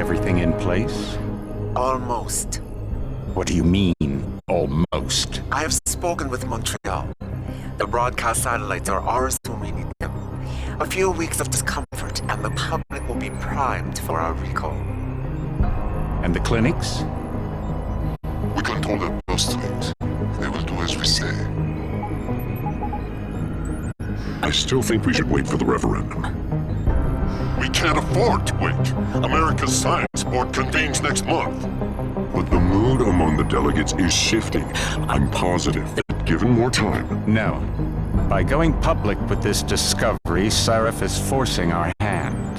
everything in place? Almost. What do you mean, almost? I have spoken with Montreal. The broadcast satellites are ours when we need them. A few weeks of discomfort, and the public will be primed for our recall. And the clinics? We control their purse strings. They will do as we say. I still think we should wait for the referendum. We can't afford to wait. America's Science Board convenes next month. But the mood among the delegates is shifting. I'm positive that given more time... No. By going public with this discovery, Sarif is forcing our hand.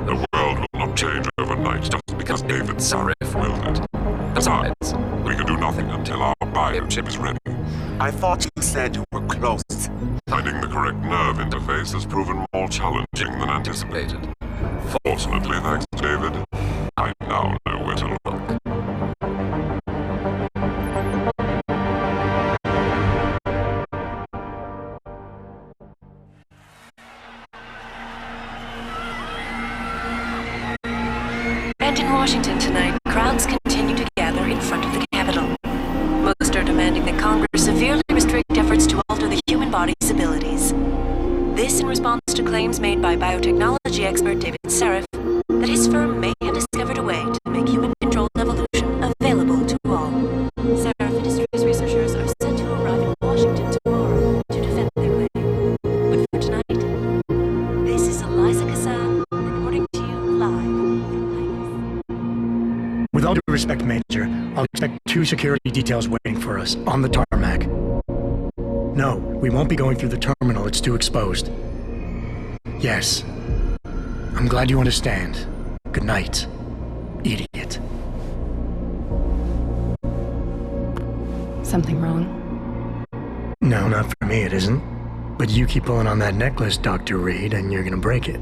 The world will not change overnight just because David Sarif willed it. Besides, we can do nothing until our biochip is ready. I thought you said you were close. Finding the correct nerve interface has proven more challenging than anticipated. Fortunately, thanks to David, I now know where to look. And in Washington tonight, crowds continue to gather in front of the Capitol. Most are demanding that Congress severely restrict efforts to alter the human body's abilities. This in response to claims made by biotechnology expert David Sarif that his firm may have discovered a way to make human-controlled evolution available to all. Sarif Industries researchers are set to arrive in Washington tomorrow to defend their claim. But for tonight, this is Eliza Kassan reporting to you live from Hyannis. With all due respect, Major, I'll expect 2 security details waiting for us on the tarmac. No, we won't be going through the terminal, it's too exposed. Yes. I'm glad you understand. Good night, idiot. Something wrong? No, not for me, it isn't. But you keep pulling on that necklace, Dr. Reed, and you're gonna break it.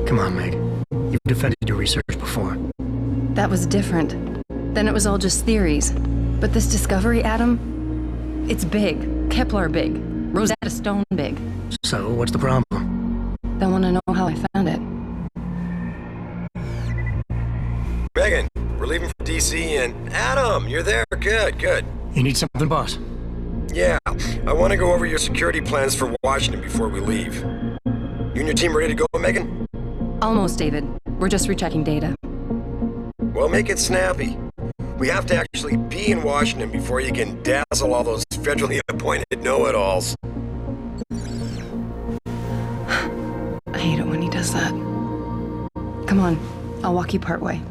Come on, Meg. You've defended your research before. That was different. Then it was all just theories. But this discovery, Adam, it's big. Kepler big. Rosetta Stone big. So, what's the problem? They want to know how I found it. Megan, we're leaving for DC, and Adam, you're there. Good, good. You need something, boss? Yeah, I want to go over your security plans for Washington before we leave. You and your team ready to go, Megan? Almost, David. We're just rechecking data. Well, make it snappy. We have to actually be in Washington before you can dazzle all those federally appointed know-it-alls. I hate it when he does that. Come on, I'll walk you part way.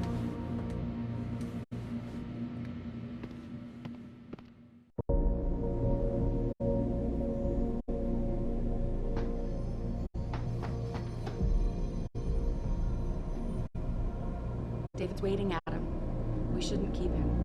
David's waiting, Adam. We shouldn't keep him.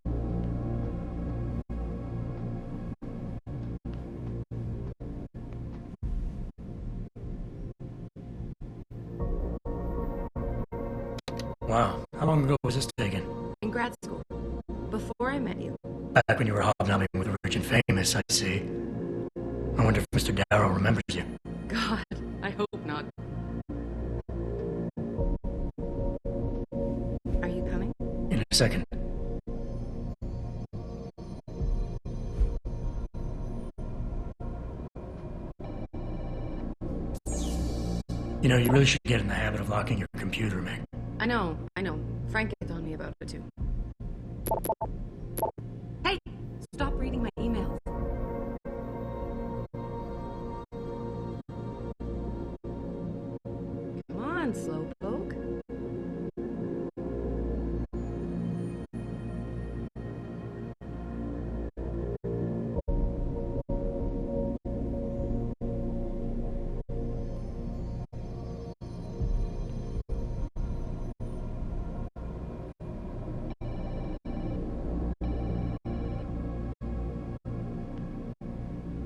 Wow, how long ago was this taken? In grad school. Before I met you. Back when you were hobnobbing with the rich and famous, I see. I wonder if Mr. Darrow remembers you. God, I hope not. Are you coming? In a second. You know, you really should get in the habit of locking your computer, Meg. I know. Frank had told me about it too. Hey! Stop reading my emails. Come on, slowpoke.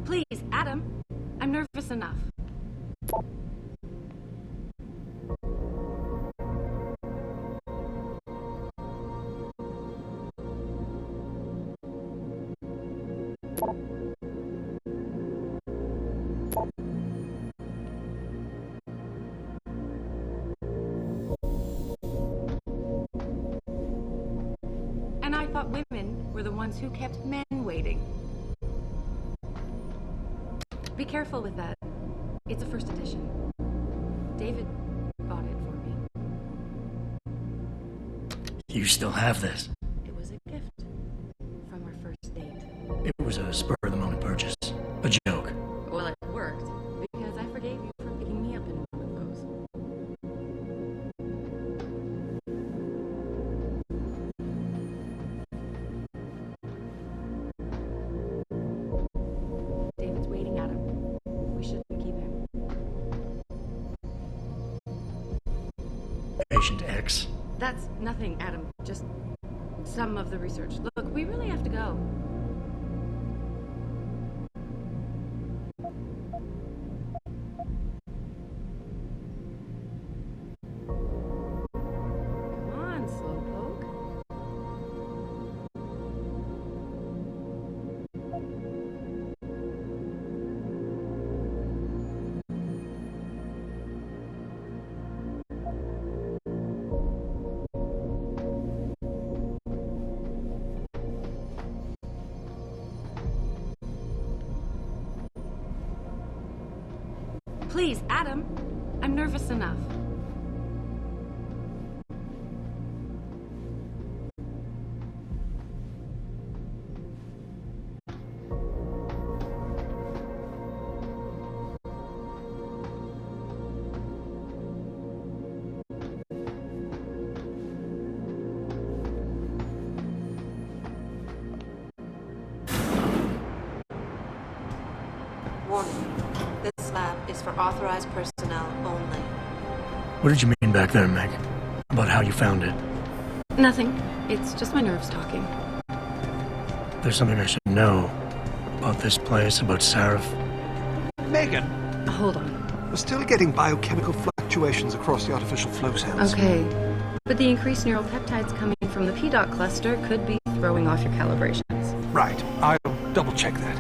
Please, Adam. I'm nervous enough. thought women were the ones who kept men waiting. Be careful with that. It's a first edition. David bought it for me. You still have this? It was a gift from our first date. It was a spur-of-the-moment purchase. A joke. Well, it worked, because I forgave you for picking me up in one of those. David's waiting, Adam. We shouldn't keep him. Patient X. That's nothing, Adam. Just some of the research. Look, we really have to go. Come on, Slowpoke. Please, Adam. I'm nervous enough. Warning. This lab is for authorized personnel only. What did you mean back there, Meg? About how you found it? Nothing. It's just my nerves talking. There's something I should know about this place, about Sarif. Megan, Hold on. we're still getting biochemical fluctuations across the artificial flow cells. Okay. But the increased neural peptides coming from the PDOT cluster could be throwing off your calibrations. Right, I'll double check that.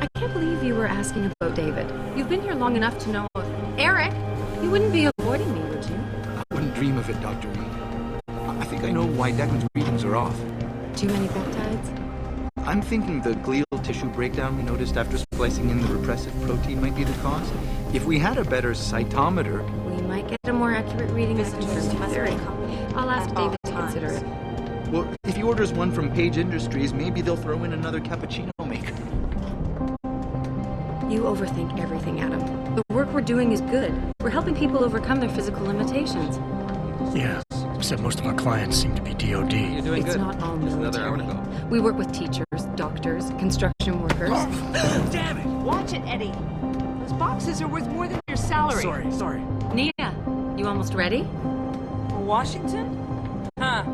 I can't believe you were asking about David. You've been here long enough to know of Eric. You wouldn't be avoiding me, would you? I wouldn't dream of it, Dr. Reed. I think I know why Declan's readings are off. Too many peptides? I'm thinking the glial tissue breakdown we noticed after splicing in the repressive protein might be the cause. If we had a better cytometer... We might get a more accurate reading of the Visitors must theory. accompany I'll ask at all David to consider times. it. Well, if he orders one from Page Industries, maybe they'll throw in another cappuccino maker. You overthink everything, Adam. The work we're doing is good. We're helping people overcome their physical limitations. Yeah, except most of our clients seem to be DOD. You're doing It's good. not all Just another hour military. to go. We work with teachers, doctors, construction workers. Damn it! Watch it, Eddie. Those boxes are worth more than your salary. Sorry. Nia, you almost ready? Washington? Huh.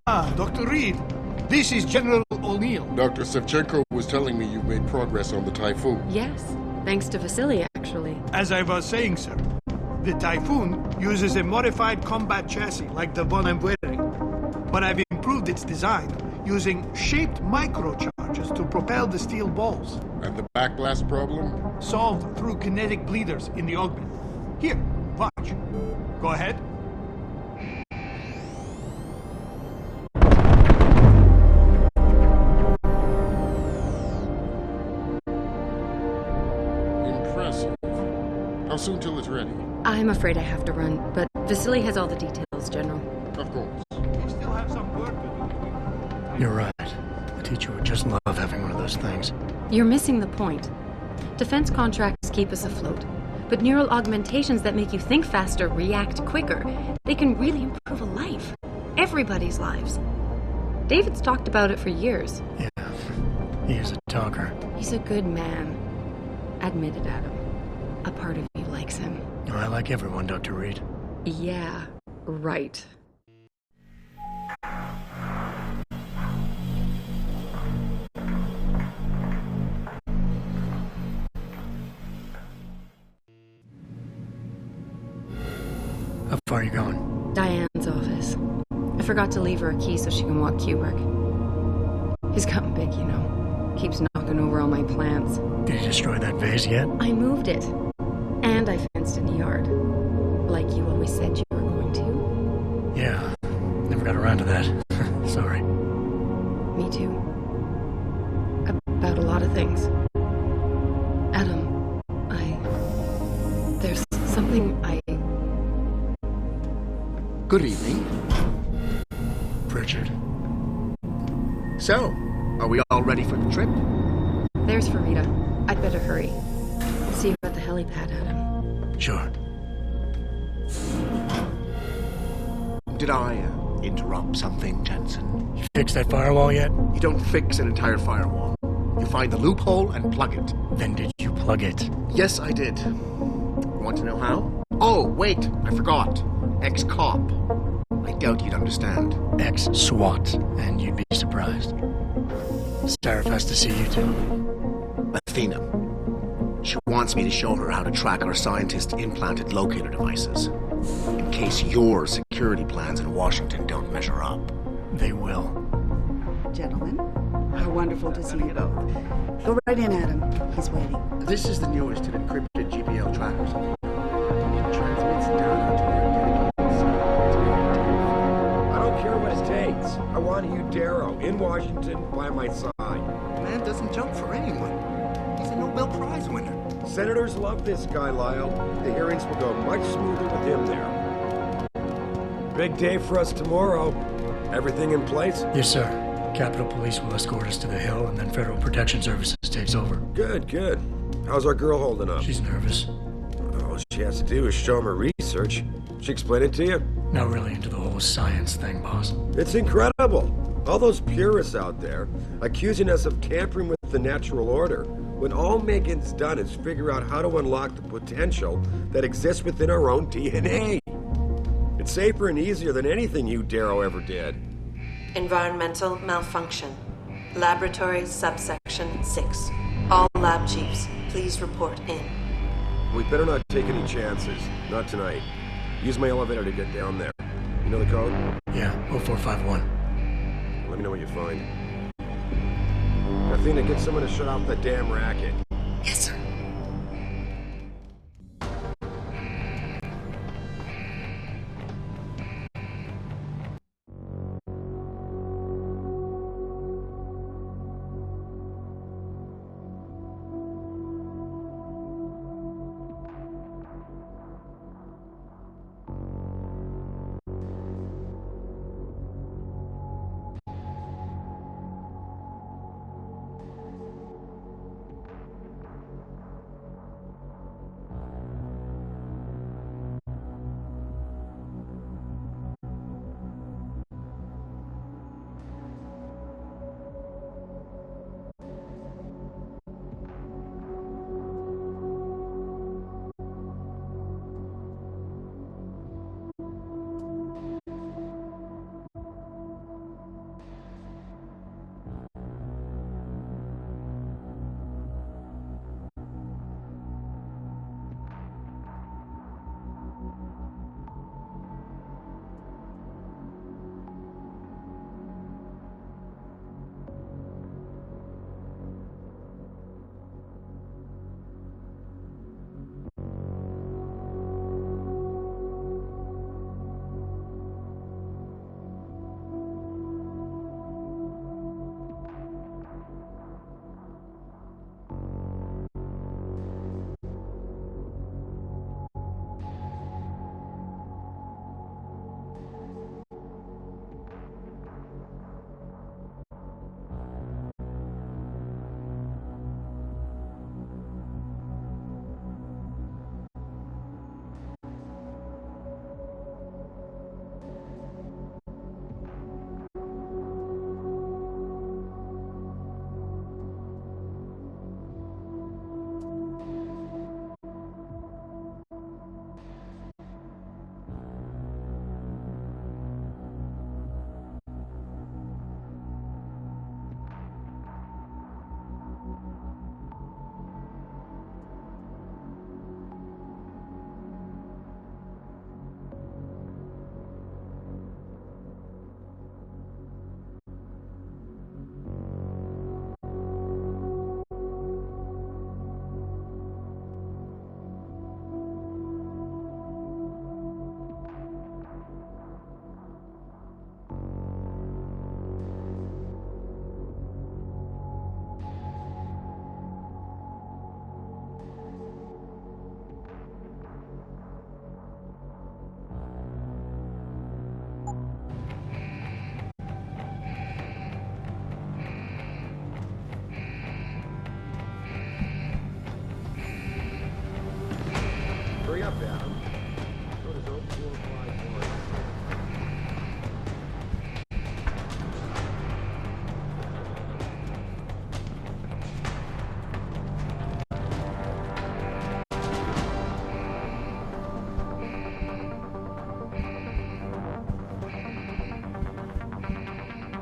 Ah, Dr. Reed. This is General O'Neill. Dr. Sevchenko was telling me you've made progress on the Typhoon. Yes, thanks to Vasily, actually. As I was saying, sir, the Typhoon uses a modified combat chassis like the one I'm wearing. But I've improved its design using shaped microcharges to propel the steel balls. And the backblast problem? Solved through kinetic bleeders in the augment. Here, watch. Go ahead. Impressive. How soon till it's ready? I'm afraid I have to run, but Vasily has all the details, General. Of course. We still have some work to do. You're right. The teacher would just love having one of those things. You're missing the point. Defense contracts keep us afloat, but neural augmentations that make you think faster, react quicker, they can really improve a life. Everybody's lives. David's talked about it for years. Yeah, he is a talker. He's a good man. Admit it, Adam. A part of you likes him. I like everyone, Dr. Reed. Yeah, right. How far are you going? Diane's office. I forgot to leave her a key so she can walk Kubrick. He's gotten big, you know. Keeps knocking over all my plants. Did you destroy that vase yet? I moved it. And I fenced in the yard. Like you always said you were going to? Yeah, never got around to that. Sorry. Me too. About a lot of things. Adam, there's something Good evening. Pritchard. So, are we all ready for the trip? There's Farida. I'd better hurry. See you at the helipad, Adam. Sure. Did I interrupt something, Jensen? You fixed that firewall yet? You don't fix an entire firewall. You find the loophole and plug it. Then did you plug it? Yes, I did. Want to know how? Oh, wait, I forgot. Ex-cop. I doubt you'd understand. Ex-SWAT, and you'd be surprised. Sarah has to see you too. Athena. She wants me to show her how to track our scientist-implanted locator devices. In case your security plans in Washington don't measure up. They will. Gentlemen, how wonderful to see you both. Go right in, Adam. He's waiting. This is the newest in encrypted GPL trackers. It transmits data to our dedicated site. I don't care what it takes. I want you, Darrow, in Washington, by my side. Man doesn't jump for anyone. He's a Nobel Prize winner. Senators love this guy, Lyle. The hearings will go much smoother with him there. Big day for us tomorrow. Everything in place? Yes, sir. Capitol Police will escort us to the Hill, and then Federal Protection Services takes over. Good, good. How's our girl holding up? She's nervous. All she has to do is show him her research. She explain it to you? Not really into the whole science thing, boss. It's incredible. All those purists out there accusing us of tampering with the natural order, when all Megan's done is figure out how to unlock the potential that exists within our own DNA. It's safer and easier than anything you, Darrow, ever did. Environmental malfunction. Laboratory subsection 6. All lab chiefs, please report in. We better not take any chances. Not tonight. Use my elevator to get down there. You know the code? Yeah, 0451. Let me know what you find. Athena, get someone to shut off that damn racket. Yes, sir.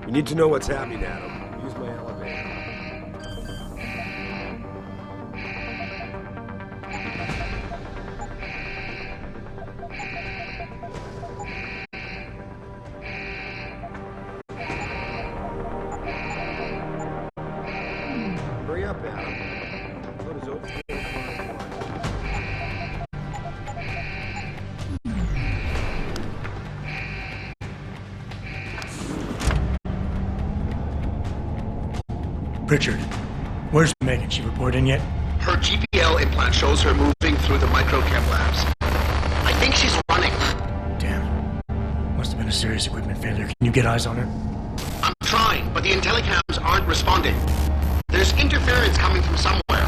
You need to know what's happening, Adam. Use my elevator. Hurry up, Adam. What is open? Richard, where's Megan? She report in yet? Her GPL implant shows her moving through the microchem labs. I think she's running. Damn. Must have been a serious equipment failure. Can you get eyes on her? I'm trying, but the intellicams aren't responding. There's interference coming from somewhere.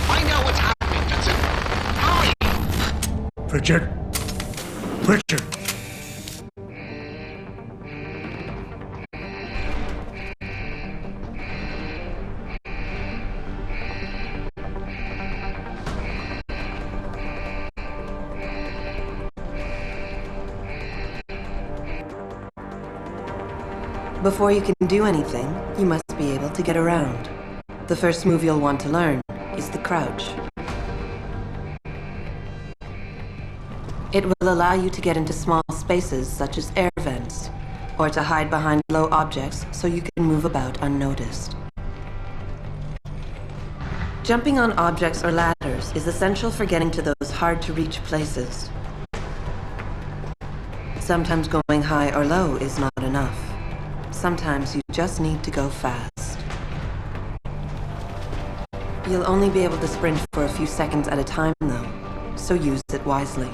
Find out what's happening, Jensen. Hurry! Richard? Richard! Before you can do anything, you must be able to get around. The first move you'll want to learn is the crouch. It will allow you to get into small spaces such as air vents, or to hide behind low objects so you can move about unnoticed. Jumping on objects or ladders is essential for getting to those hard-to-reach places. Sometimes going high or low is not enough. Sometimes you just need to go fast. You'll only be able to sprint for a few seconds at a time, though, so use it wisely.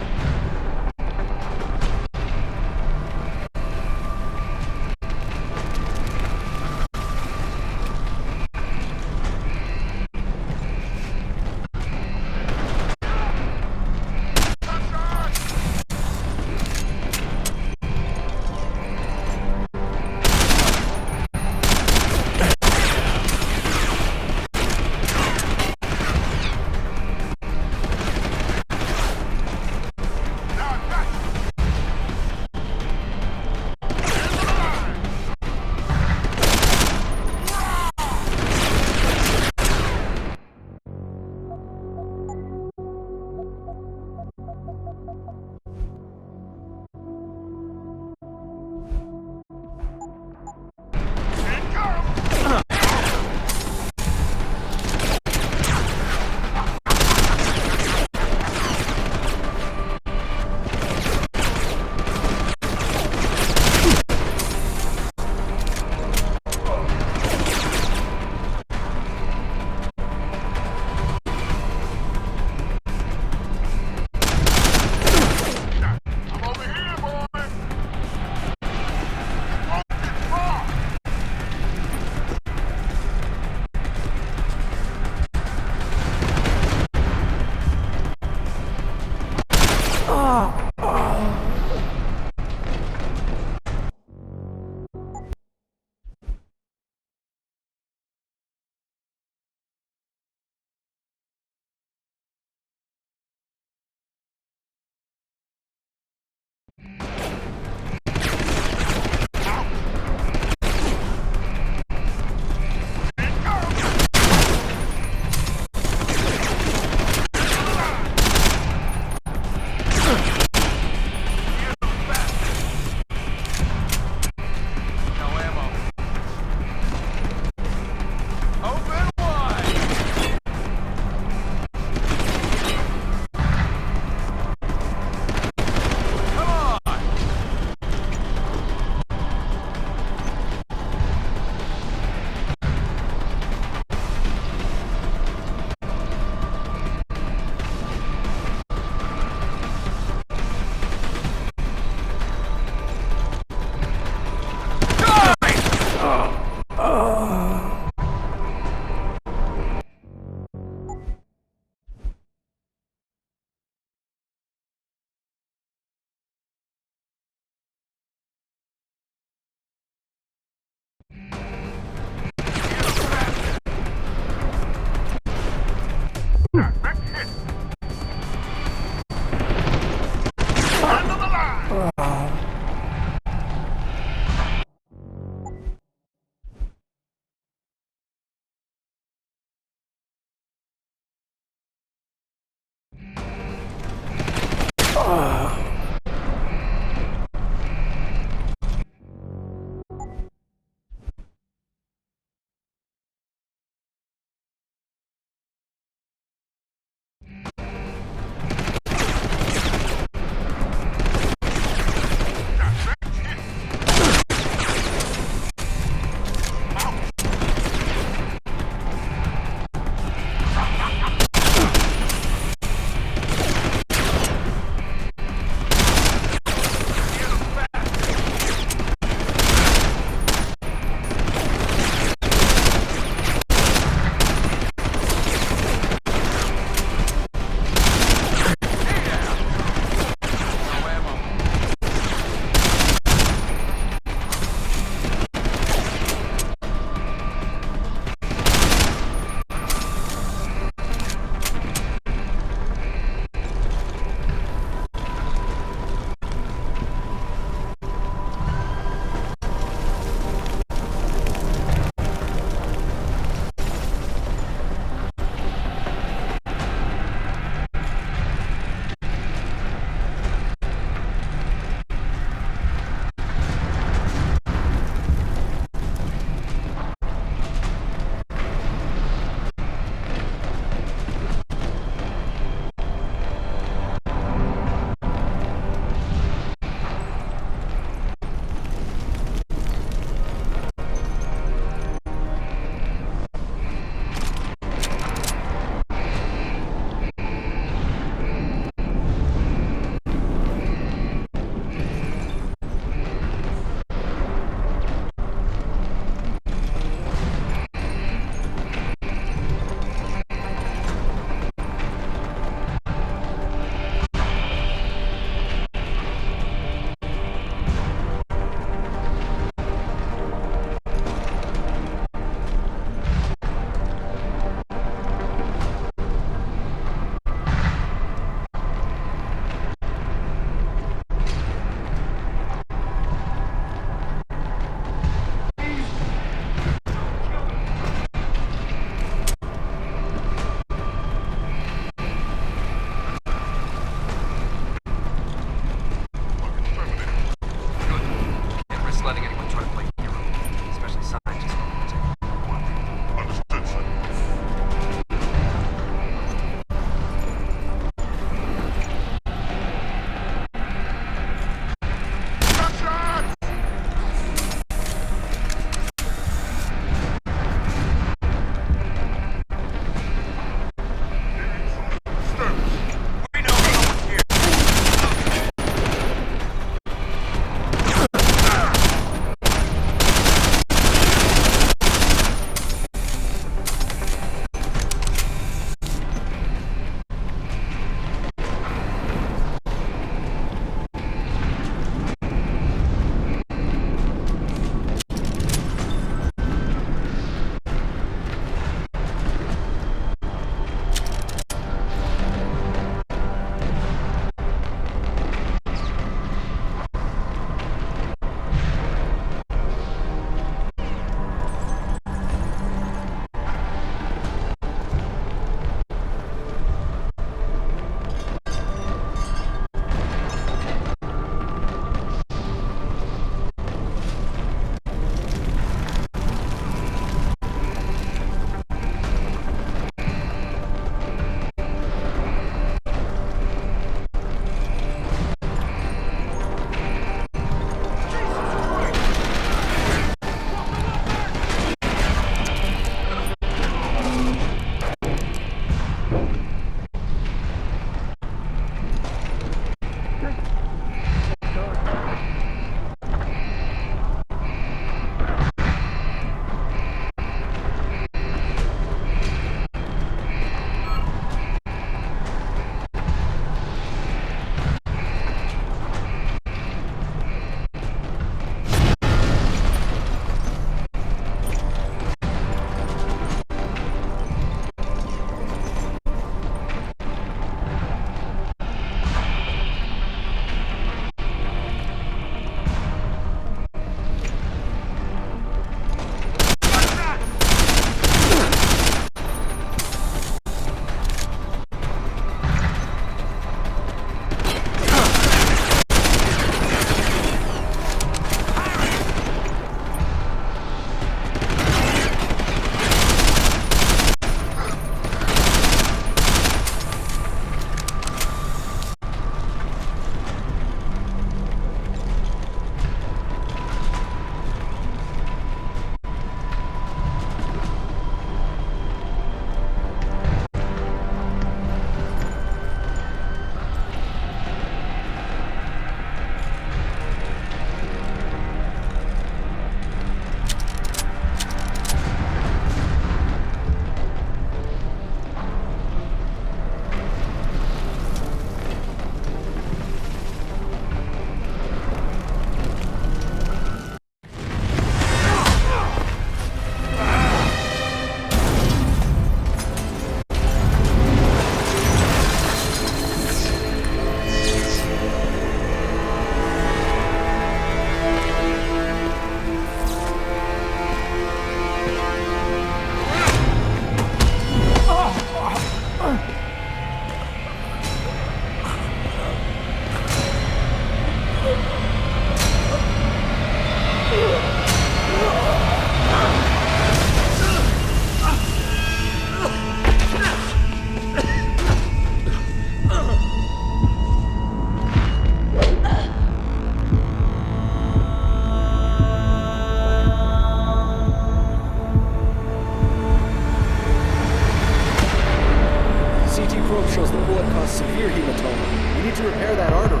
shows the bullet caused severe hematoma. We need to repair that artery.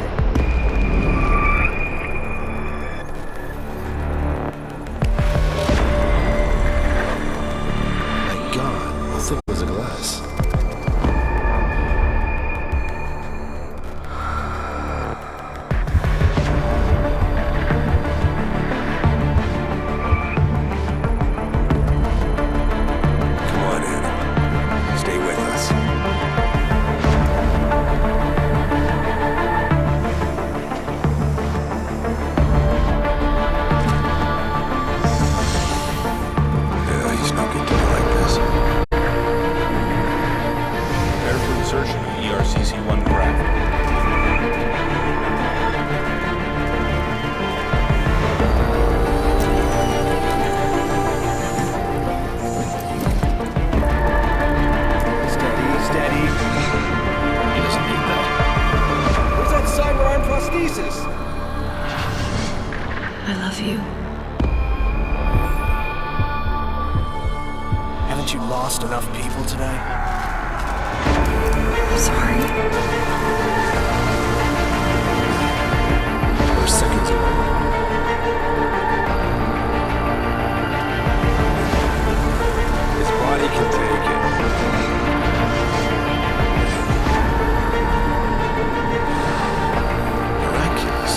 My God, how thick was the glass? I love you. Haven't you lost enough people today? I'm sorry. We're seconds away. His body can take it. Miraculous.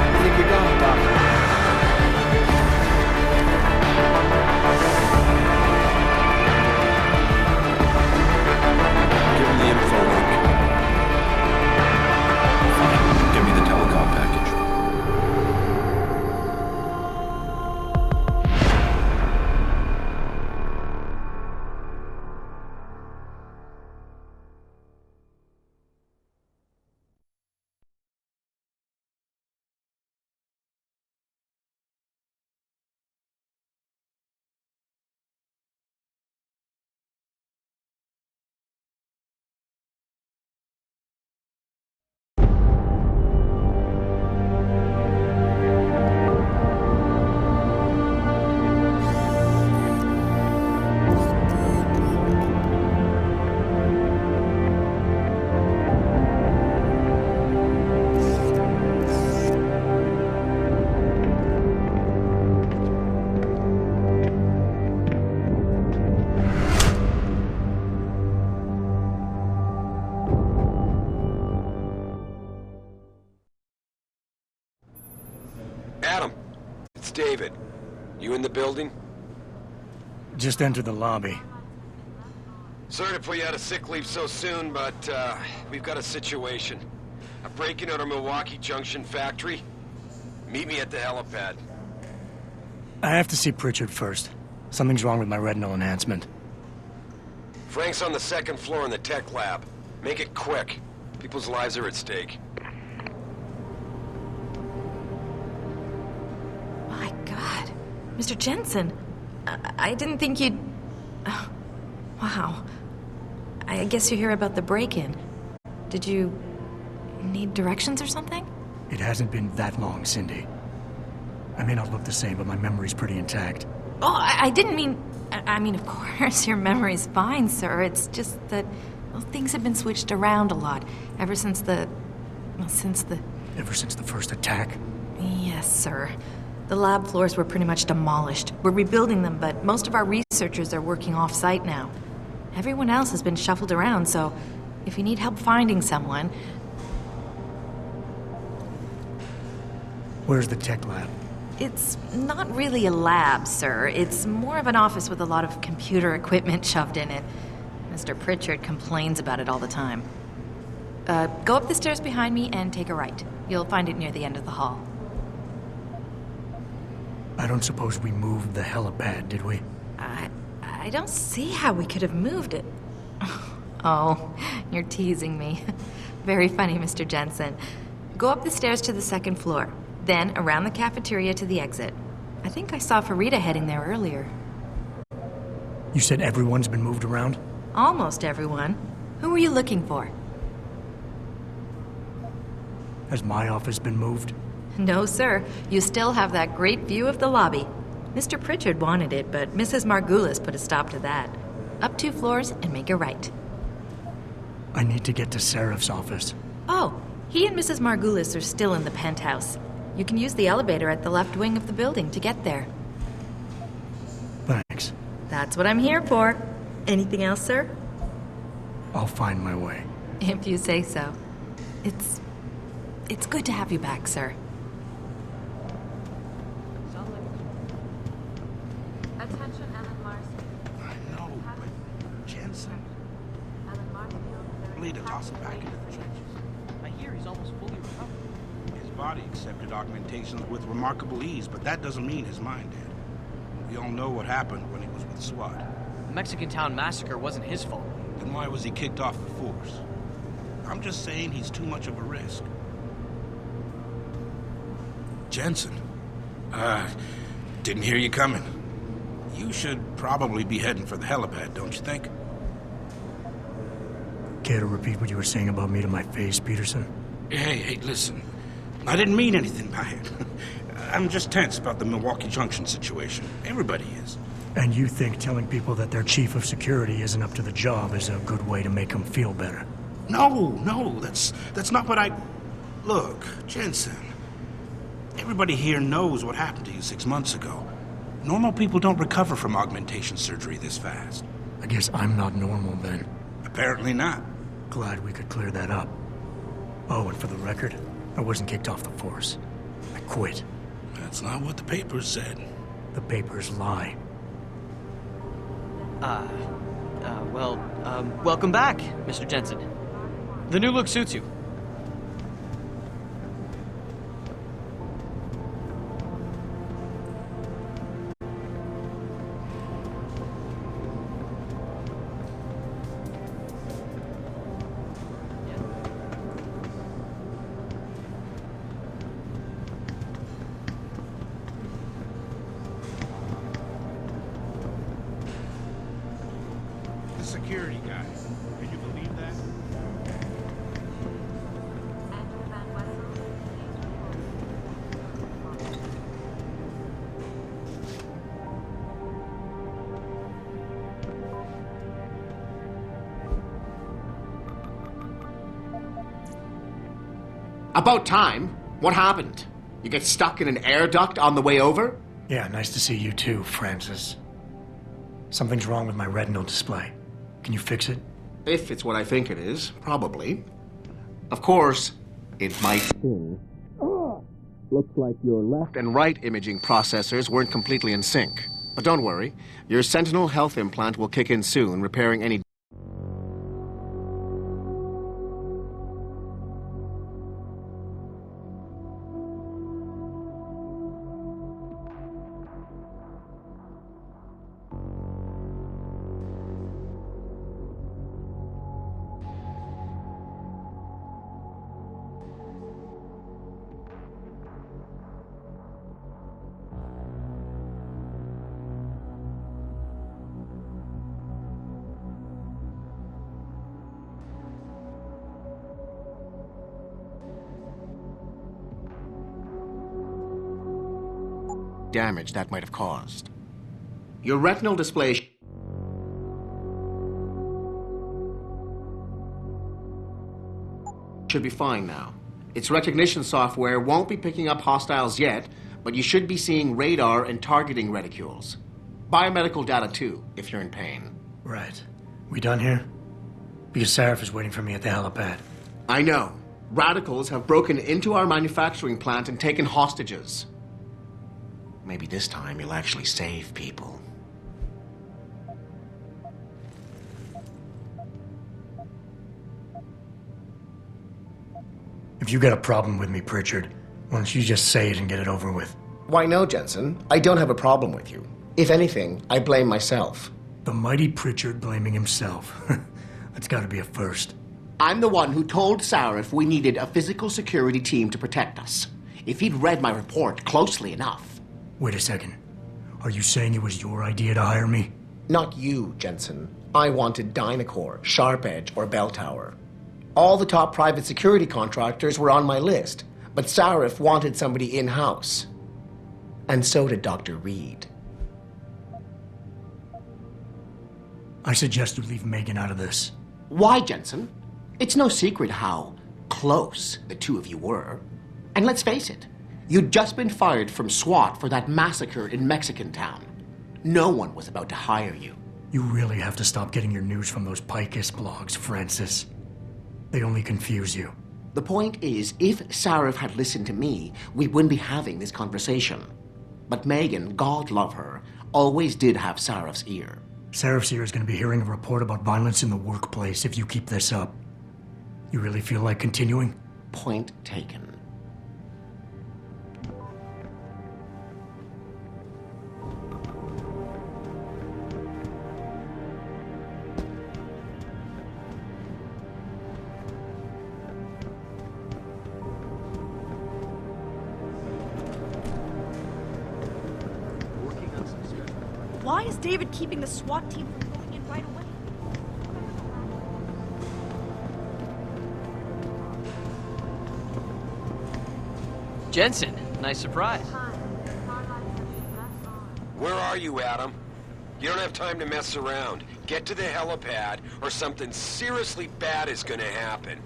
I think we got him, Doctor. Give him the info link. Fine. Give me the telecom package. Adam, it's David. You in the building? Just entered the lobby. Sorry to put you out of sick leave so soon, but we've got a situation. A break-in at our Milwaukee Junction factory. Meet me at the helipad. I have to see Pritchard first. Something's wrong with my retinal enhancement. Frank's on the second floor in the tech lab. Make it quick. People's lives are at stake. My God. Mr. Jensen, I didn't think you'd... Oh, wow. I guess you hear about the break-in. Did you need directions or something? It hasn't been that long, Cindy. I may not look the same, but my memory's pretty intact. Oh, I didn't mean... I mean, of course, your memory's fine, sir. It's just that well, things have been switched around a lot ever since the... Well, since the... Ever since the first attack? Yes, sir. The lab floors were pretty much demolished. We're rebuilding them, but most of our researchers are working off-site now. Everyone else has been shuffled around, so if you need help finding someone... Where's the tech lab? It's not really a lab, sir. It's more of an office with a lot of computer equipment shoved in it. Mr. Pritchard complains about it all the time. Go up the stairs behind me and take a right. You'll find it near the end of the hall. I don't suppose we moved the helipad, did we? I don't see how we could have moved it. Oh, you're teasing me. Very funny, Mr. Jensen. Go up the stairs to the second floor, then around the cafeteria to the exit. I think I saw Farida heading there earlier. You said everyone's been moved around? Almost everyone. Who were you looking for? Has my office been moved? No, sir. You still have that great view of the lobby. Mr. Pritchard wanted it, but Mrs. Margulis put a stop to that. Up 2 floors and make a right. I need to get to Serif's office. Oh, he and Mrs. Margulis are still in the penthouse. You can use the elevator at the left wing of the building to get there. Thanks. That's what I'm here for. Anything else, sir? I'll find my way. If you say so. It's good to have you back, sir. Attention, Ellen Marston. I know, but Jensen. We'll need to toss him back into the trenches. I hear he's almost fully recovered. His body accepted augmentations with remarkable ease, but that doesn't mean his mind did. We all know what happened when he was with SWAT. The Mexican Town massacre wasn't his fault. Then why was he kicked off the force? I'm just saying he's too much of a risk. Jensen. Didn't hear you coming. You should probably be heading for the helipad, don't you think? Care to repeat what you were saying about me to my face, Peterson? Hey, listen. I didn't mean anything by it. I'm just tense about the Milwaukee Junction situation. Everybody is. And you think telling people that their chief of security isn't up to the job is a good way to make them feel better? No, that's not what I... Look, Jensen. Everybody here knows what happened to you 6 months ago. Normal people don't recover from augmentation surgery this fast. I guess I'm not normal then. Apparently not. Glad we could clear that up. Oh, and for the record, I wasn't kicked off the force. I quit. That's not what the papers said. The papers lie. Welcome back, Mr. Jensen. The new look suits you. The security guy. Can you believe that? About time. What happened? You get stuck in an air duct on the way over? Yeah, nice to see you too, Francis. Something's wrong with my retinal display. Can you fix it? If it's what I think it is, probably. Of course, it might sting. Looks like your left and right imaging processors weren't completely in sync. But don't worry, your Sentinel health implant will kick in soon, repairing any... damage that might have caused. Your retinal display should be fine now. Its recognition software won't be picking up hostiles yet, but you should be seeing radar and targeting reticules. Biomedical data too, if you're in pain. Right. We done here? Because Sarif is waiting for me at the helipad. I know. Radicals have broken into our manufacturing plant and taken hostages. Maybe this time you'll actually save people. If you got a problem with me, Pritchard, why don't you just say it and get it over with? Why no, Jensen. I don't have a problem with you. If anything, I blame myself. The mighty Pritchard blaming himself. That's gotta be a first. I'm the one who told Sarif we needed a physical security team to protect us. If he'd read my report closely enough. Wait a second. Are you saying it was your idea to hire me? Not you, Jensen. I wanted Dynacore, Sharp Edge, or Bell Tower. All the top private security contractors were on my list, But Sarif wanted somebody in-house. And so did Dr. Reed. I suggest you leave Megan out of this. Why, Jensen? It's no secret how close the two of you were. And let's face it, you'd just been fired from SWAT for that massacre in Mexican Town. No one was about to hire you. You really have to stop getting your news from those Picus blogs, Francis. They only confuse you. The point is, if Sarif had listened to me, we wouldn't be having this conversation. But Megan, God love her, always did have Sarif's ear. Sarif's ear is going to be hearing a report about violence in the workplace if you keep this up. You really feel like continuing? Point taken. Why is David keeping the SWAT team from going in right away? Jensen, nice surprise. Where are you, Adam? You don't have time to mess around. Get to the helipad, or something seriously bad is gonna happen.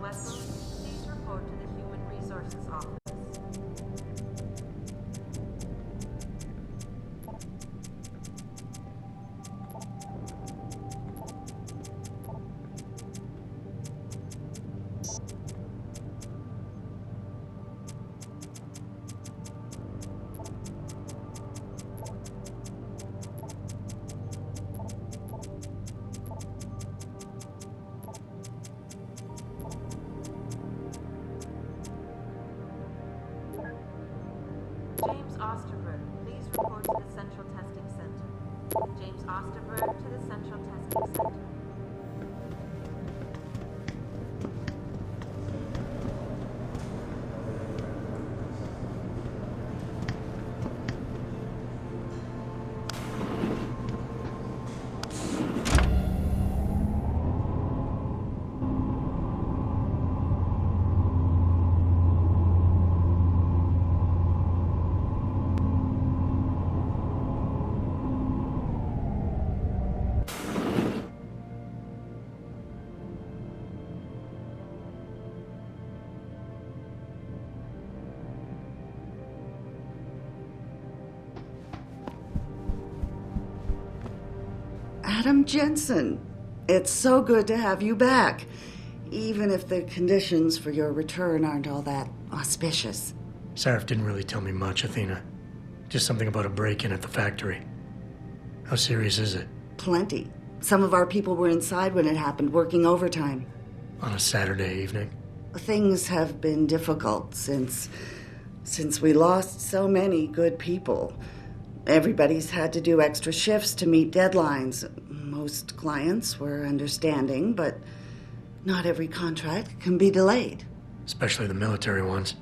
Please report to the Human Resources Office. James Osterberg, please report to the Central Testing Center. James Osterberg to the Central Testing Center. Adam Jensen, it's so good to have you back, even if the conditions for your return aren't all that auspicious. Sarif didn't really tell me much, Athena. Just something about a break-in at the factory. How serious is it? Plenty. Some of our people were inside when it happened, working overtime. On a Saturday evening? Things have been difficult since we lost so many good people. Everybody's had to do extra shifts to meet deadlines. Most clients were understanding, but not every contract can be delayed. Especially the military ones.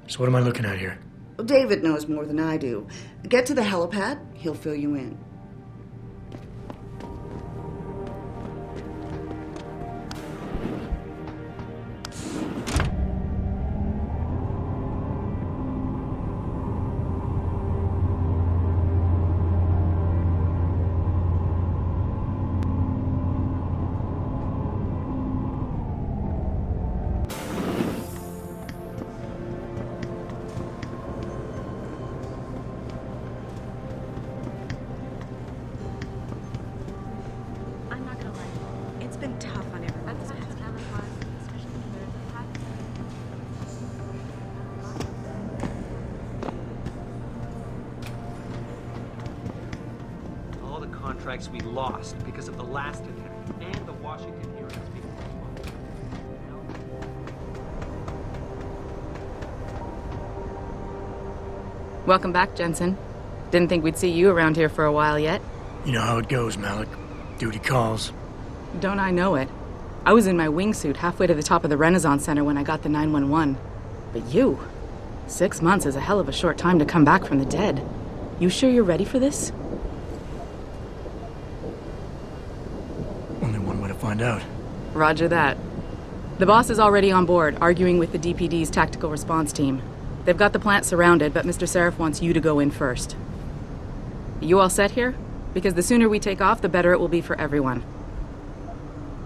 So what am I looking at here? David knows more than I do. Get to the helipad, he'll fill you in. Contracts we lost because of the last attack and the Washington hearings being postponed. Welcome back, Jensen. Didn't think we'd see you around here for a while yet. You know how it goes, Malik. Duty calls. Don't I know it? I was in my wingsuit halfway to the top of the Renaissance Center when I got the 911. But you... 6 months is a hell of a short time to come back from the dead. You sure you're ready for this? Only one way to find out. Roger that. The boss is already on board, arguing with the DPD's tactical response team. They've got the plant surrounded, but Mr. Sarif wants you to go in first. You all set here? Because the sooner we take off, the better it will be for everyone.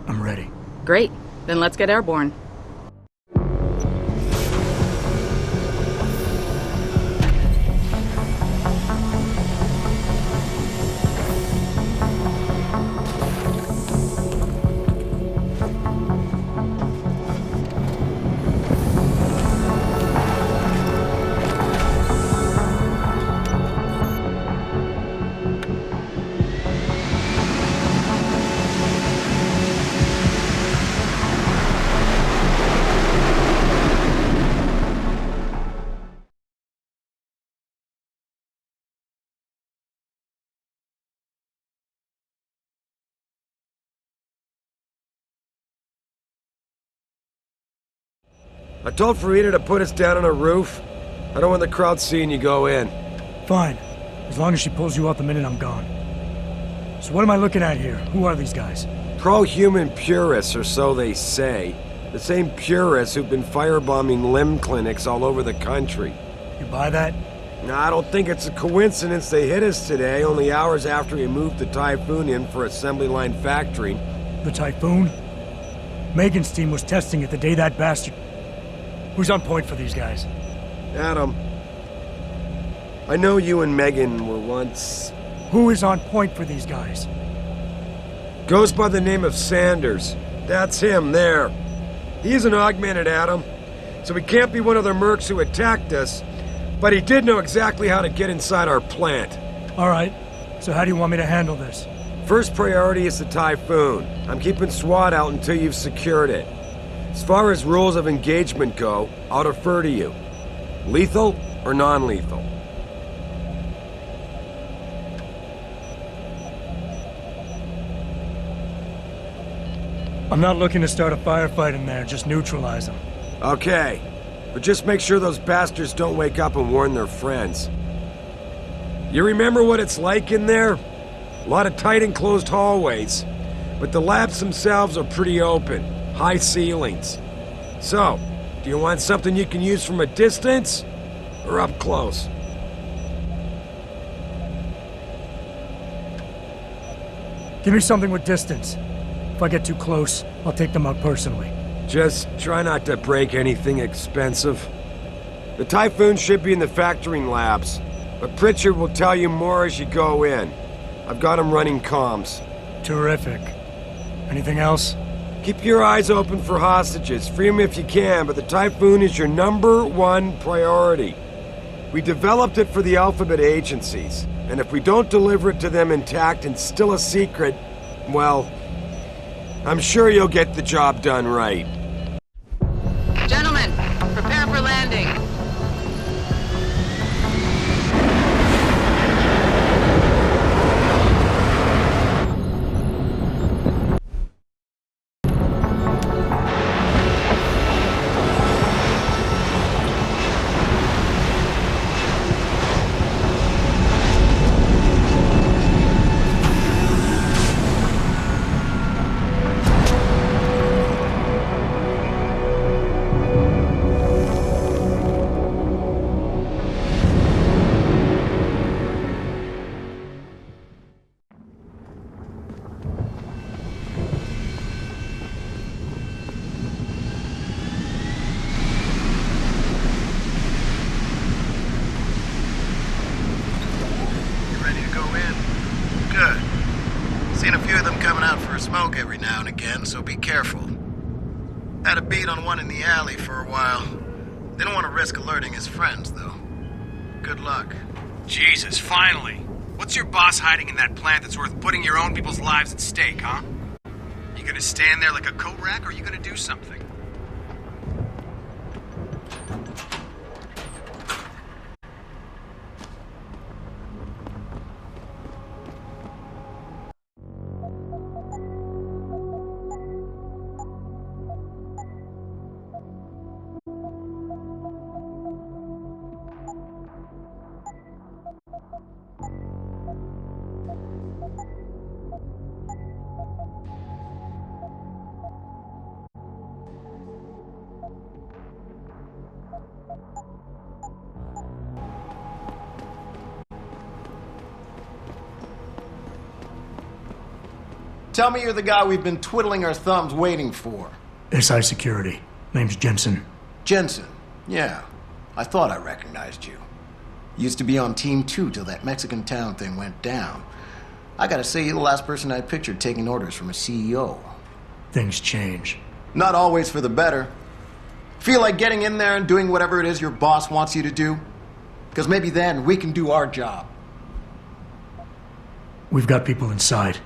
I'm ready. Great. Then let's get airborne. I told Farida to put us down on a roof. I don't want the crowd seeing you go in. Fine. As long as she pulls you out the minute I'm gone. So what am I looking at here? Who are these guys? Pro-human purists, or so they say. The same purists who've been firebombing limb clinics all over the country. You buy that? No, I don't think it's a coincidence they hit us today, only hours after we moved the Typhoon in for assembly line factory. The Typhoon? Megan's team was testing it the day that bastard... Who's on point for these guys? Adam. I know you and Megan were once... Who is on point for these guys? Goes by the name of Sanders. That's him, there. He's an augmented, Adam. So he can't be one of the mercs who attacked us, but he did know exactly how to get inside our plant. Alright, so how do you want me to handle this? First priority is the Typhoon. I'm keeping SWAT out until you've secured it. As far as rules of engagement go, I'll defer to you. Lethal or non-lethal? I'm not looking to start a firefight in there, just neutralize them. Okay, but just make sure those bastards don't wake up and warn their friends. You remember what it's like in there? A lot of tight enclosed hallways, but the labs themselves are pretty open. High ceilings. So, do you want something you can use from a distance, or up close? Give me something with distance. If I get too close, I'll take them out personally. Just try not to break anything expensive. The Typhoon should be in the factoring labs, but Pritchard will tell you more as you go in. I've got him running comms. Terrific. Anything else? Keep your eyes open for hostages. Free them if you can, but the Typhoon is your #1 priority. We developed it for the Alphabet agencies, and if we don't deliver it to them intact and still a secret, well, I'm sure you'll get the job done right. Gentlemen, prepare for landing. Seen a few of them coming out for a smoke every now and again, so be careful. Had a beat on one in the alley for a while. Didn't want to risk alerting his friends, though. Good luck. Jesus, finally! What's your boss hiding in that plant that's worth putting your own people's lives at stake, huh? You gonna stand there like a coat rack, or are you gonna do something? Tell me you're the guy we've been twiddling our thumbs waiting for. SI Security. Name's Jensen. Jensen. Yeah. I thought I recognized you. Used to be on Team 2 till that Mexican town thing went down. I gotta say, you're the last person I pictured taking orders from a CEO. Things change. Not always for the better. Feel like getting in there and doing whatever it is your boss wants you to do? Because maybe then we can do our job. We've got people inside.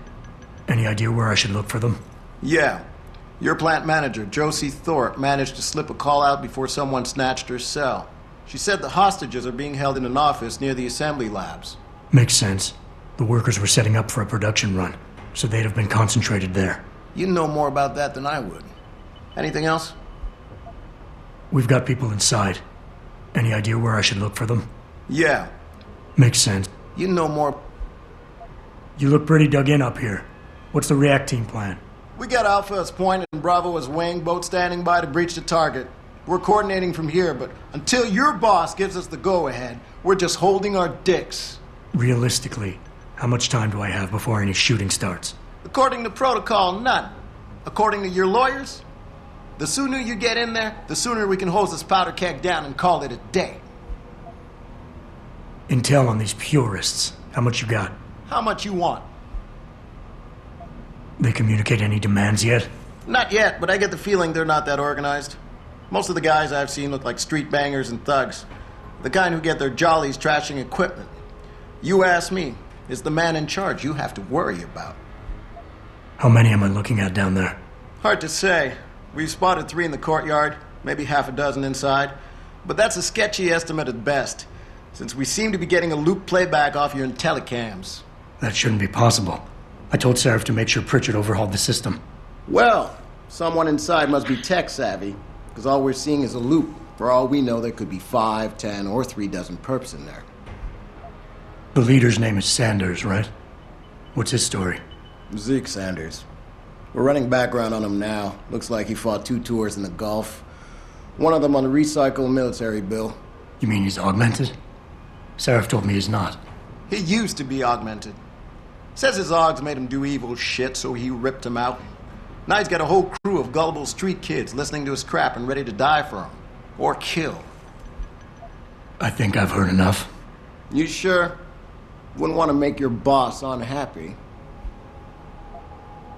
Any idea where I should look for them? Yeah. Your plant manager, Josie Thorpe, managed to slip a call out before someone snatched her cell. She said the hostages are being held in an office near the assembly labs. Makes sense. The workers were setting up for a production run, so they'd have been concentrated there. You know more about that than I would. Anything else? We've got people inside. Any idea where I should look for them? Yeah. Makes sense. You know more. You look pretty dug in up here. What's the react team plan? We got Alpha as point and Bravo as wing, both standing by to breach the target. We're coordinating from here, but until your boss gives us the go-ahead, we're just holding our dicks. Realistically, how much time do I have before any shooting starts? According to protocol, none. According to your lawyers, the sooner you get in there, the sooner we can hose this powder keg down and call it a day. Intel on these purists. How much you got? How much you want? They communicate any demands yet? Not yet, but I get the feeling they're not that organized. Most of the guys I've seen look like street bangers and thugs. The kind who get their jollies trashing equipment. You ask me, it's the man in charge you have to worry about. How many am I looking at down there? Hard to say. We've spotted 3 in the courtyard, maybe half a dozen inside. But that's a sketchy estimate at best, since we seem to be getting a loop playback off your telecams. That shouldn't be possible. I told Seraph to make sure Pritchard overhauled the system. Well, someone inside must be tech-savvy, because all we're seeing is a loop. For all we know, there could be 5, 10, or 3 dozen perps in there. The leader's name is Sanders, right? What's his story? Zeke Sanders. We're running background on him now. Looks like he fought 2 tours in the Gulf. One of them on a recycled military bill. You mean he's augmented? Seraph told me he's not. He used to be augmented. Says his Augs made him do evil shit, so he ripped him out. Now he's got a whole crew of gullible street kids listening to his crap and ready to die for him. Or kill. I think I've heard enough. You sure? Wouldn't want to make your boss unhappy.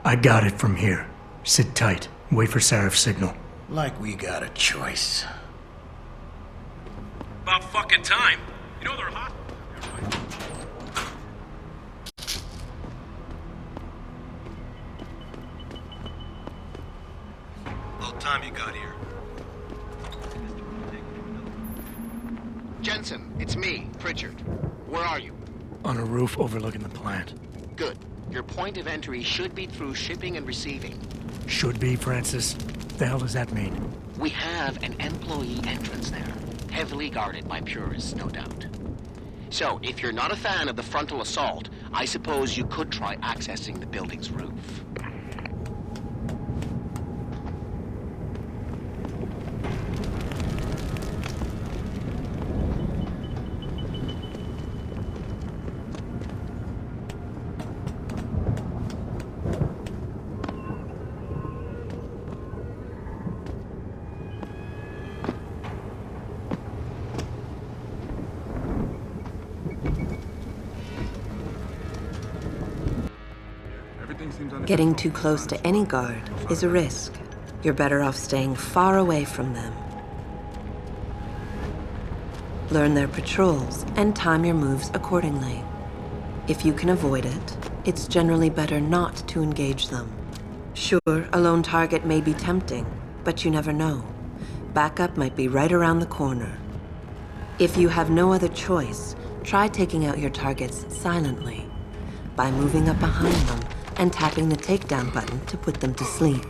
I got it from here. Sit tight. Wait for Seraph's signal. Like we got a choice. About fucking time. You know they're hot. About time you got here. Jensen, it's me, Pritchard. Where are you? On a roof overlooking the plant. Good. Your point of entry should be through shipping and receiving. Should be, Francis. The hell does that mean? We have an employee entrance there. Heavily guarded by purists, no doubt. So, if you're not a fan of the frontal assault, I suppose you could try accessing the building's roof. Getting too close to any guard is a risk. You're better off staying far away from them. Learn their patrols and time your moves accordingly. If you can avoid it, it's generally better not to engage them. Sure, a lone target may be tempting, but you never know. Backup might be right around the corner. If you have no other choice, try taking out your targets silently by moving up behind them and tapping the takedown button to put them to sleep.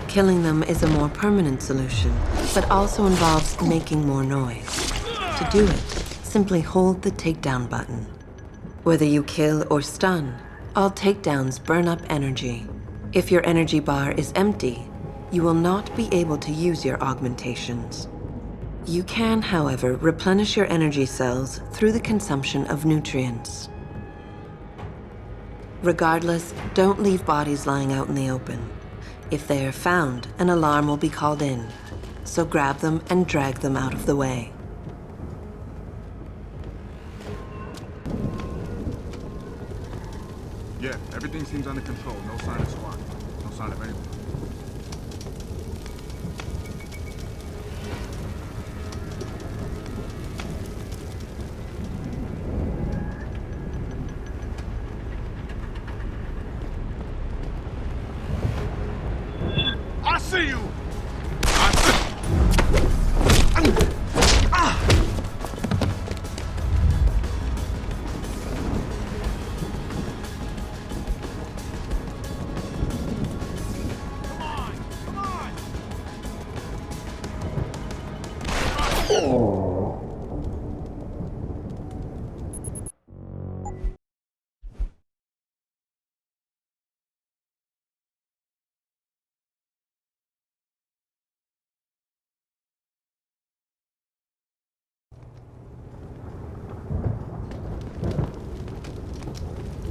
Killing them is a more permanent solution, but also involves making more noise. To do it, simply hold the takedown button. Whether you kill or stun, all takedowns burn up energy. If your energy bar is empty, You will not be able to use your augmentations. You can, however, replenish your energy cells through the consumption of nutrients. Regardless, don't leave bodies lying out in the open. If they are found, an alarm will be called in, so grab them and drag them out of the way. Yeah, everything seems under control. No sign of SWAT. No sign of anyone. I see you!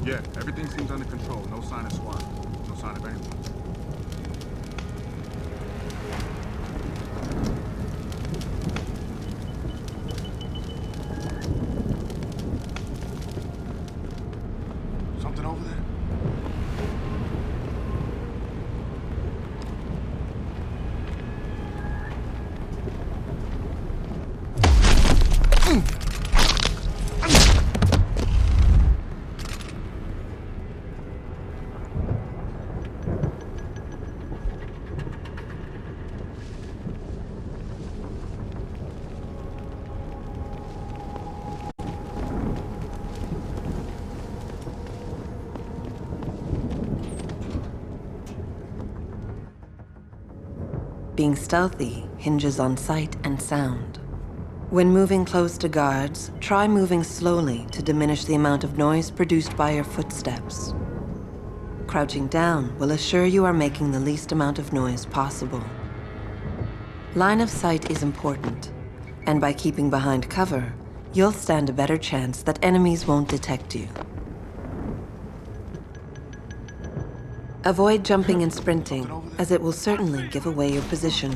Yeah, everything seems under control. No sign of SWAT. No sign of anyone. Something over there? Being stealthy hinges on sight and sound. When moving close to guards, try moving slowly to diminish the amount of noise produced by your footsteps. Crouching down will assure you are making the least amount of noise possible. Line of sight is important, and by keeping behind cover, you'll stand a better chance that enemies won't detect you. Avoid jumping and sprinting, as it will certainly give away your position.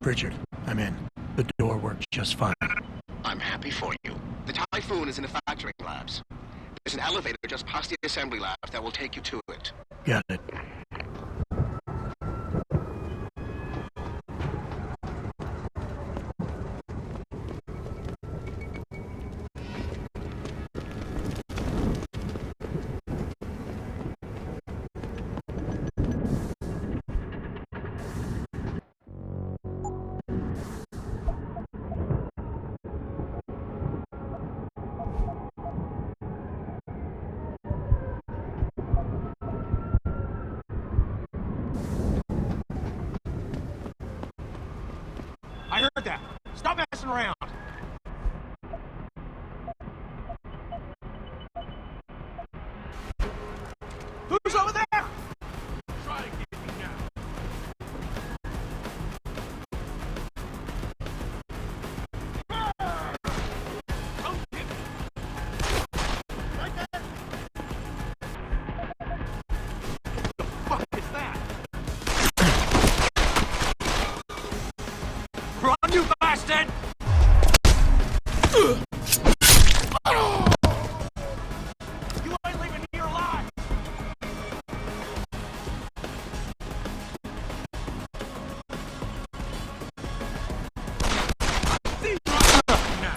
Richard, I'm in. The door worked just fine. I'm happy for you. The Typhoon is in the factory labs. There's an elevator just past the assembly lab that will take you to it. Got it. I heard that. Stop messing around. Who's over there? Try to get me now. Don't get me. Right there. What the fuck is that? Run, you bastard! You ain't leaving here alive! See you now.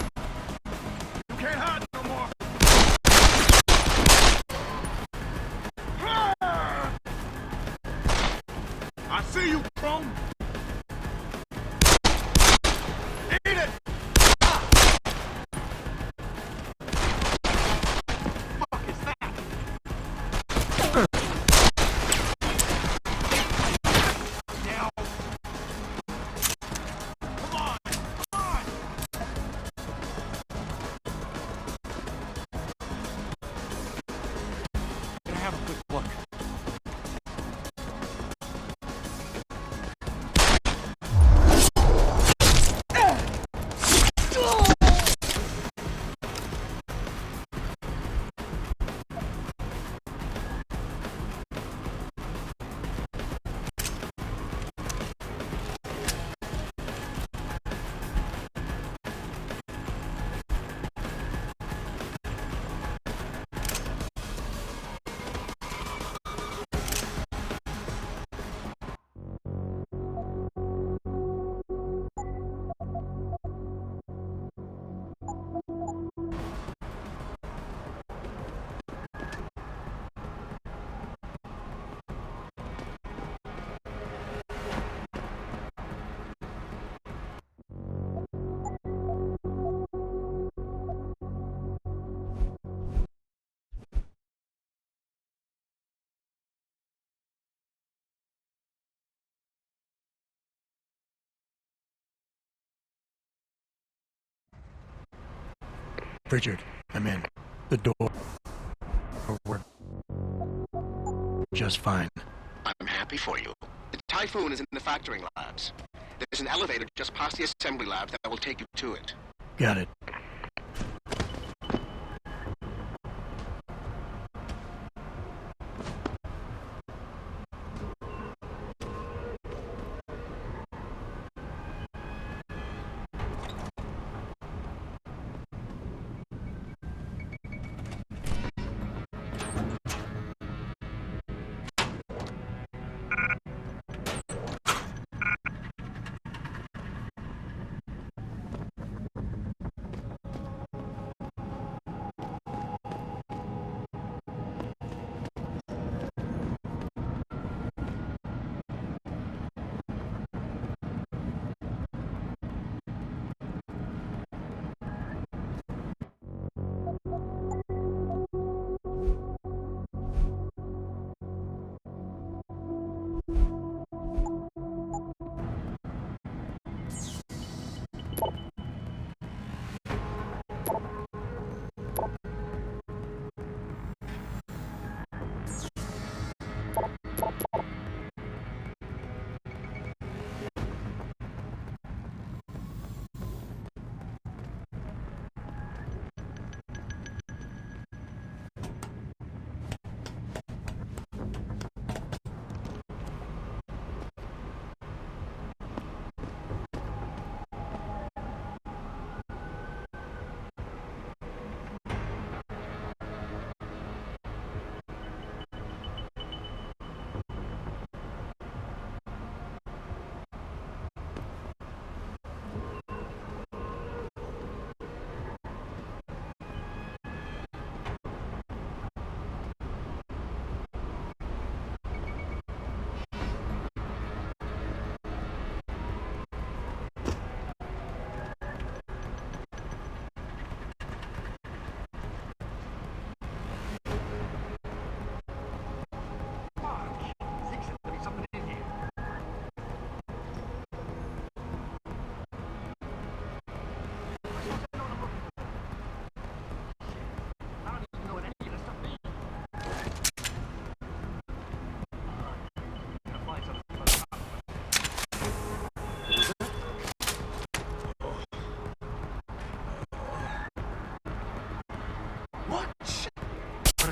You can't hide no more. I see you, Chrome. Eat it! Fuck is that? Now. Come on! Come on! Can I have a quick look? Richard, I'm in. The door worked just fine. I'm happy for you. The Typhoon is in the factoring labs. There's an elevator just past the assembly lab that will take you to it. Got it.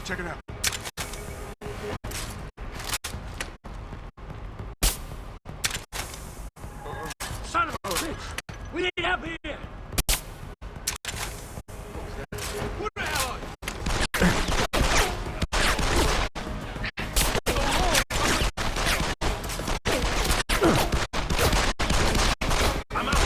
Check it out. Son of a bitch! We need help here! What the hell are you? I'm out!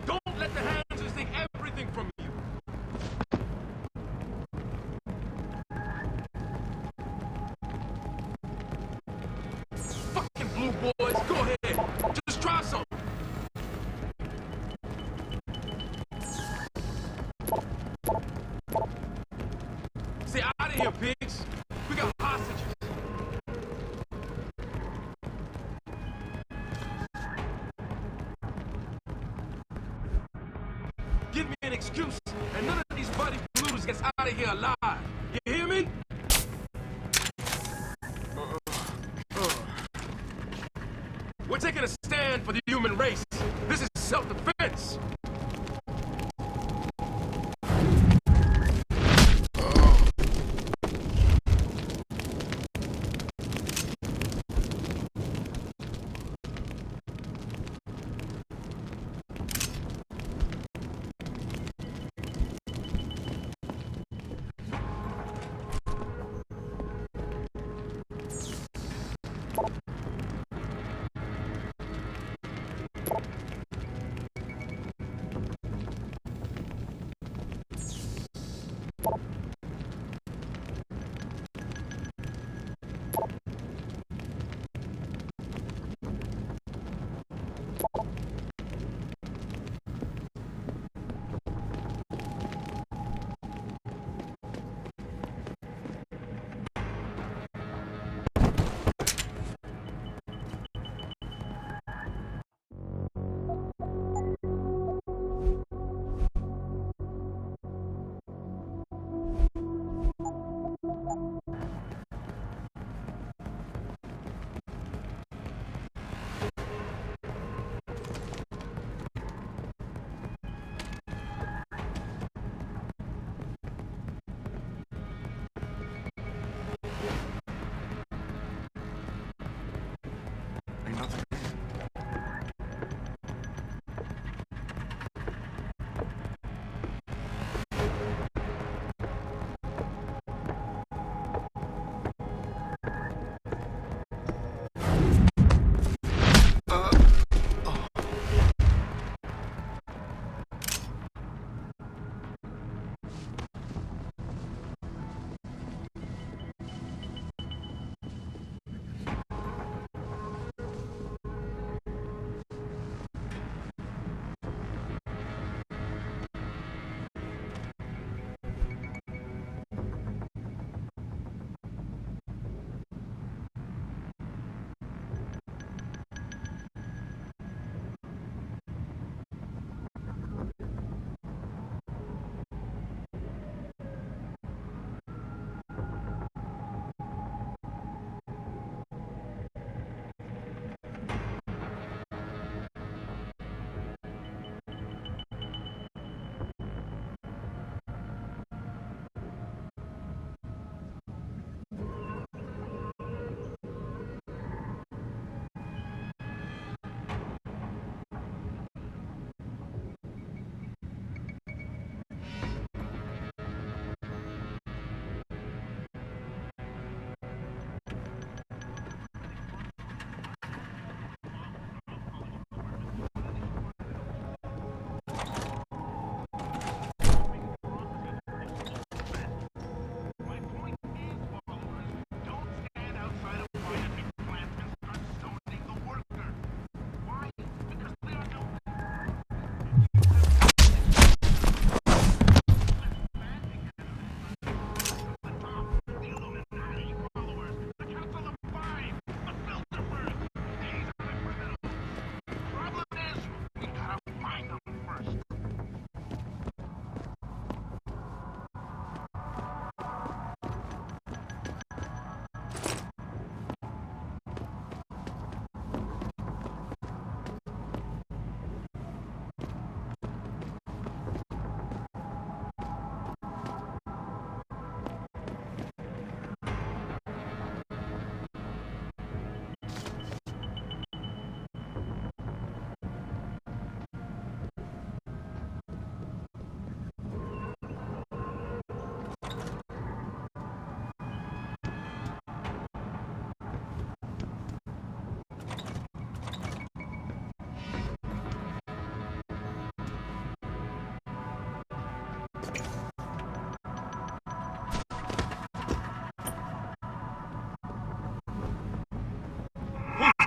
Don't let the hands take everything from you! Fucking blue boys, go ahead! Just try some! Stay out of here, pigs! We got hostages! Give me an excuse, and none of these bloody blues gets out of here alive. You hear me? We're taking a stand for the human race. This is self-defense.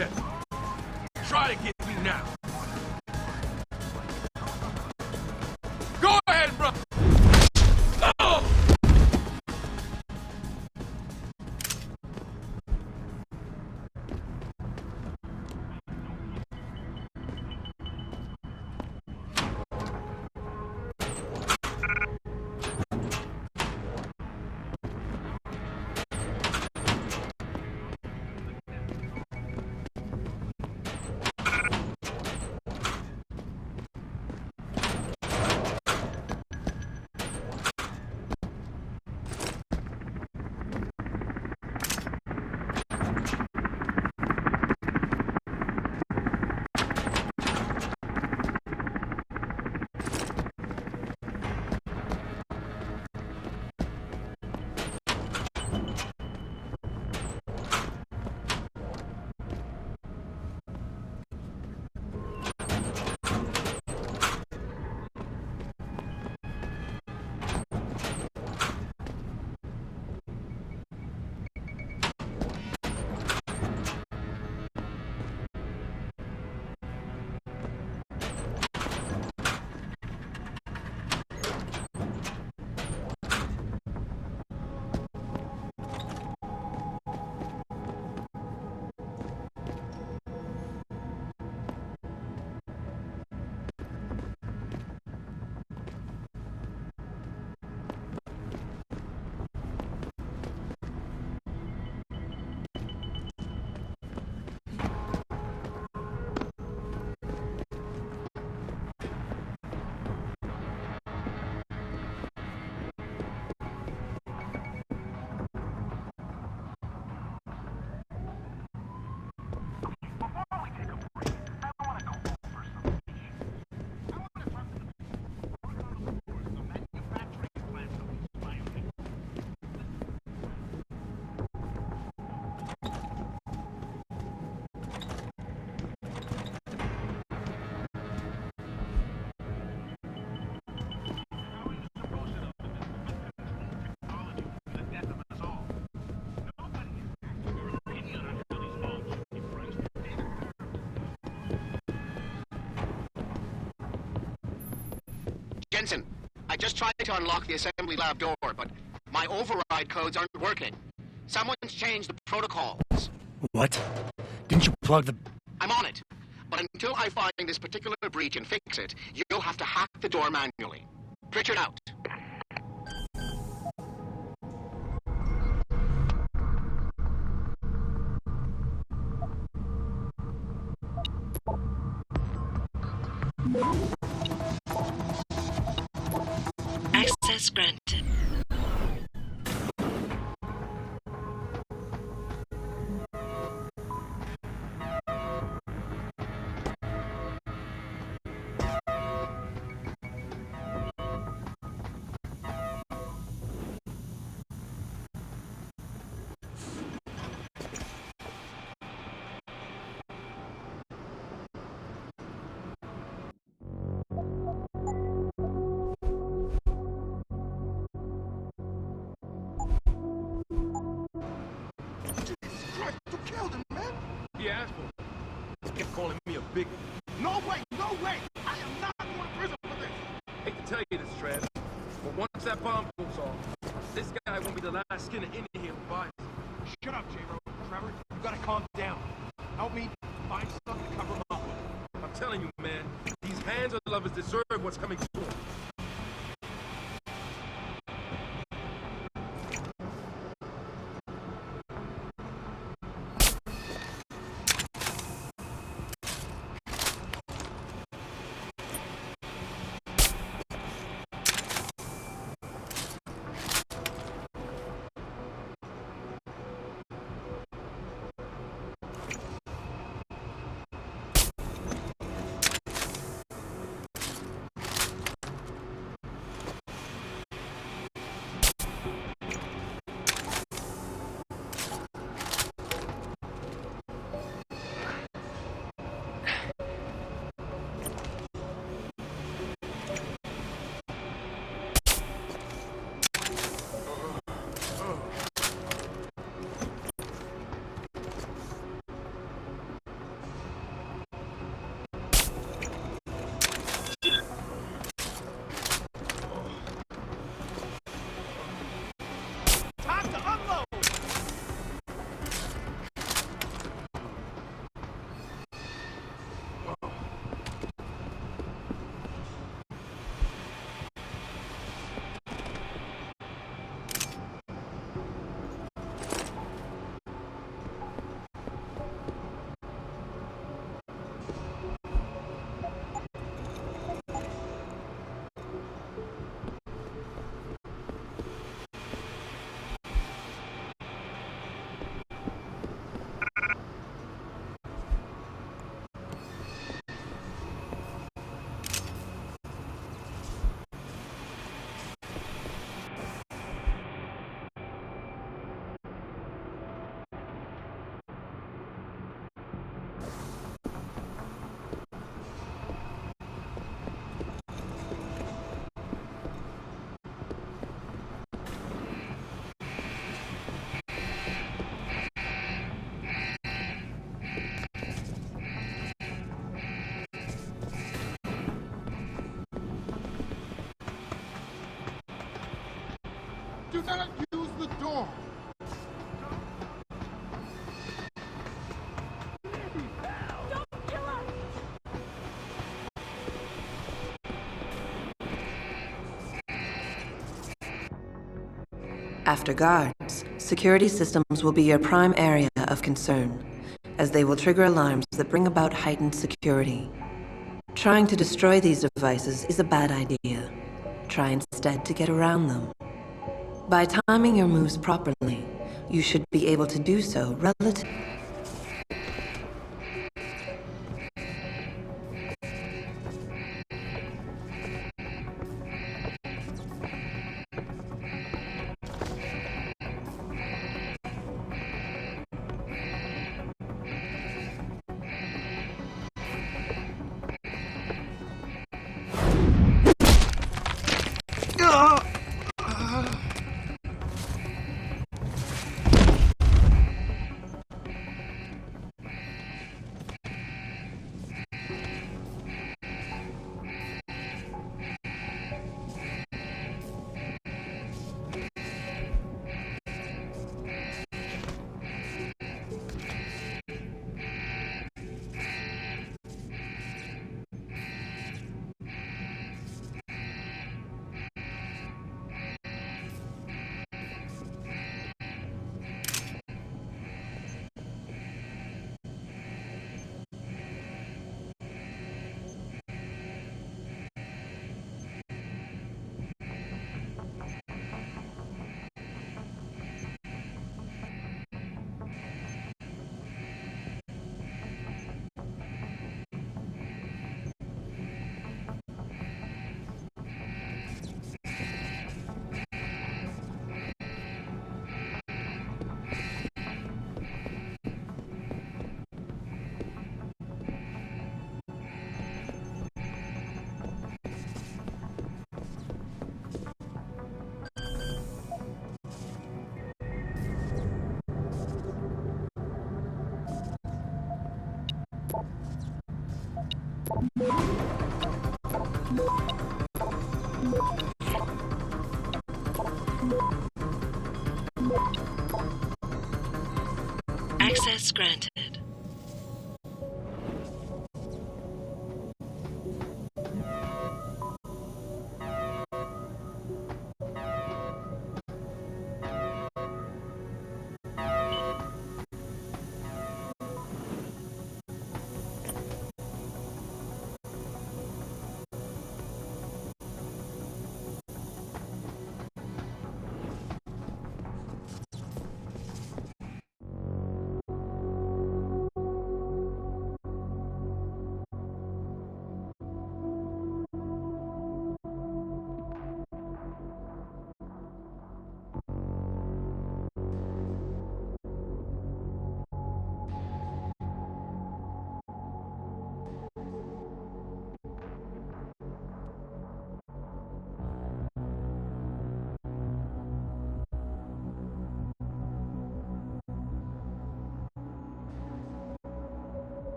that. Try to get me now. Go ahead, bro. Oh! Jensen, I just tried to unlock the assembly lab door, but my override codes aren't working. Someone's changed the protocols. What? Didn't you plug the... I'm on it. But until I find this particular breach and fix it, you'll have to hack the door manually. Pritchard out. Access granted. He asked for it. He kept calling me a big... No way! No way! I am not going to prison for this! Hate to tell you this, Trev, but once that bomb goes off, this guy won't be the last skinner in here who buys it. Shut up, J-Ro. Trevor, you gotta calm down. Help me find something to cover him up with. I'm telling you, man, these hands of lovers deserve what's coming to them. Do not use the door. After guards, security systems will be your prime area of concern, as they will trigger alarms that bring about heightened security. Trying to destroy these devices is a bad idea. Try instead to get around them. By timing your moves properly, you should be able to do so relatively. Access granted.